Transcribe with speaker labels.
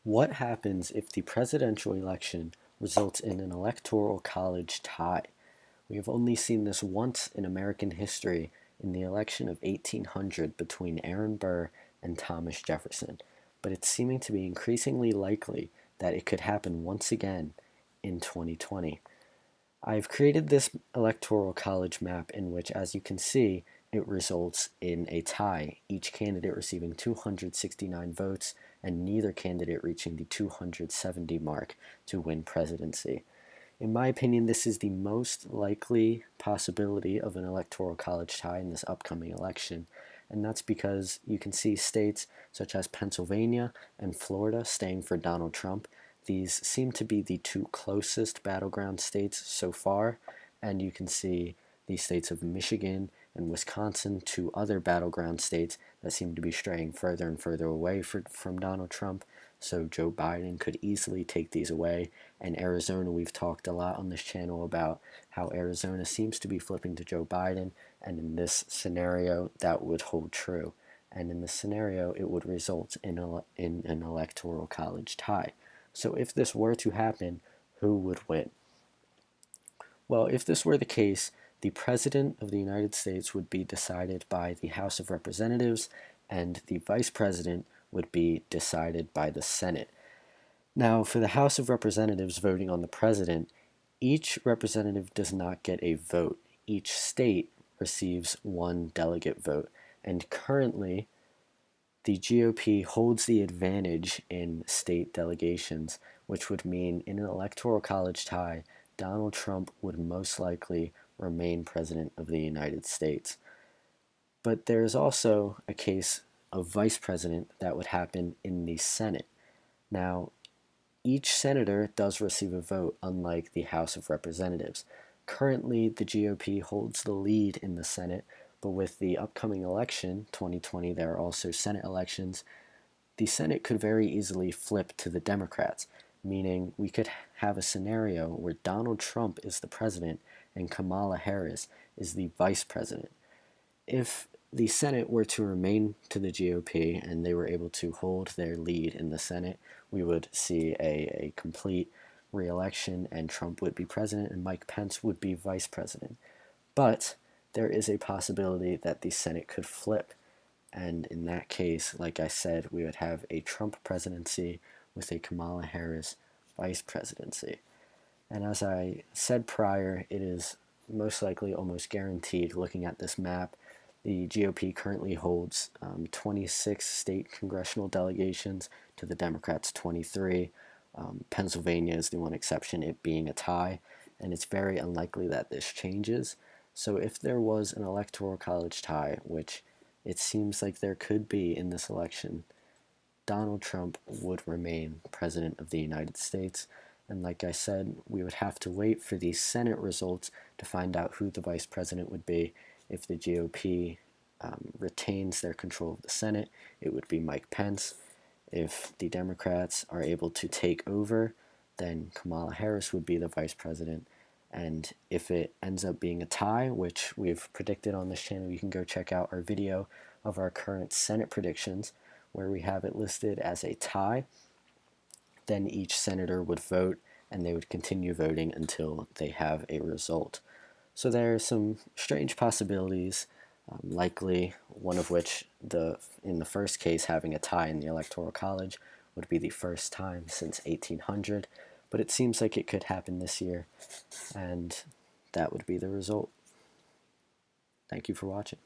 Speaker 1: What happens if the presidential election results in an electoral college tie? We have only seen this once in American history in the election of 1800 between Aaron Burr and Thomas Jefferson, but it's seeming to be increasingly likely that it could happen once again in 2020. I've created this electoral college map in which, as you can see, it results in a tie, each candidate receiving 269 votes and neither candidate reaching the 270 mark to win presidency. In my opinion, this is the most likely possibility of an electoral college tie in this upcoming election, and that's because you can see states such as Pennsylvania and Florida staying for Donald Trump. These seem to be the two closest battleground states so far, and you can see the states of Michigan and Wisconsin, two other battleground states that seem to be straying further and further away from Donald Trump. So Joe Biden could easily take these away. And Arizona, we've talked a lot on this channel about how Arizona seems to be flipping to Joe Biden, and in this scenario, that would hold true. And in this scenario, it would result in an electoral college tie. So if this were to happen, who would win? Well, if this were the case, the President of the United States would be decided by the House of Representatives, and the Vice President would be decided by the Senate. Now, for the House of Representatives voting on the President, each representative does not get a vote. Each state receives one delegate vote, and currently, the GOP holds the advantage in state delegations, which would mean in an electoral college tie, Donald Trump would most likely remain President of the United States. But there is also a case of vice president that would happen in the Senate. Now, each senator does receive a vote, unlike the House of Representatives. Currently, the GOP holds the lead in the Senate, but with the upcoming election, 2020, there are also Senate elections, the Senate could very easily flip to the Democrats, meaning we could have a scenario where Donald Trump is the president and Kamala Harris is the vice president. If the Senate were to remain to the GOP and they were able to hold their lead in the Senate, we would see a complete re-election and Trump would be president and Mike Pence would be vice president. But there is a possibility that the Senate could flip. And in that case, like I said, we would have a Trump presidency with a Kamala Harris vice presidency. And as I said prior, it is most likely almost guaranteed looking at this map. The GOP currently holds 26 state congressional delegations to the Democrats' 23. Pennsylvania is the one exception, it being a tie, and it's very unlikely that this changes. So if there was an electoral college tie, which it seems like there could be in this election, Donald Trump would remain President of the United States. And like I said, we would have to wait for the Senate results to find out who the vice president would be. If the GOP retains their control of the Senate, it would be Mike Pence. If the Democrats are able to take over, then Kamala Harris would be the vice president. And if it ends up being a tie, which we've predicted on this channel, you can go check out our video of our current Senate predictions, where we have it listed as a tie. Then each senator would vote, and they would continue voting until they have a result. So there are some strange possibilities, likely one of which, in the first case, having a tie in the Electoral College would be the first time since 1800, but it seems like it could happen this year, and that would be the result. Thank you for watching.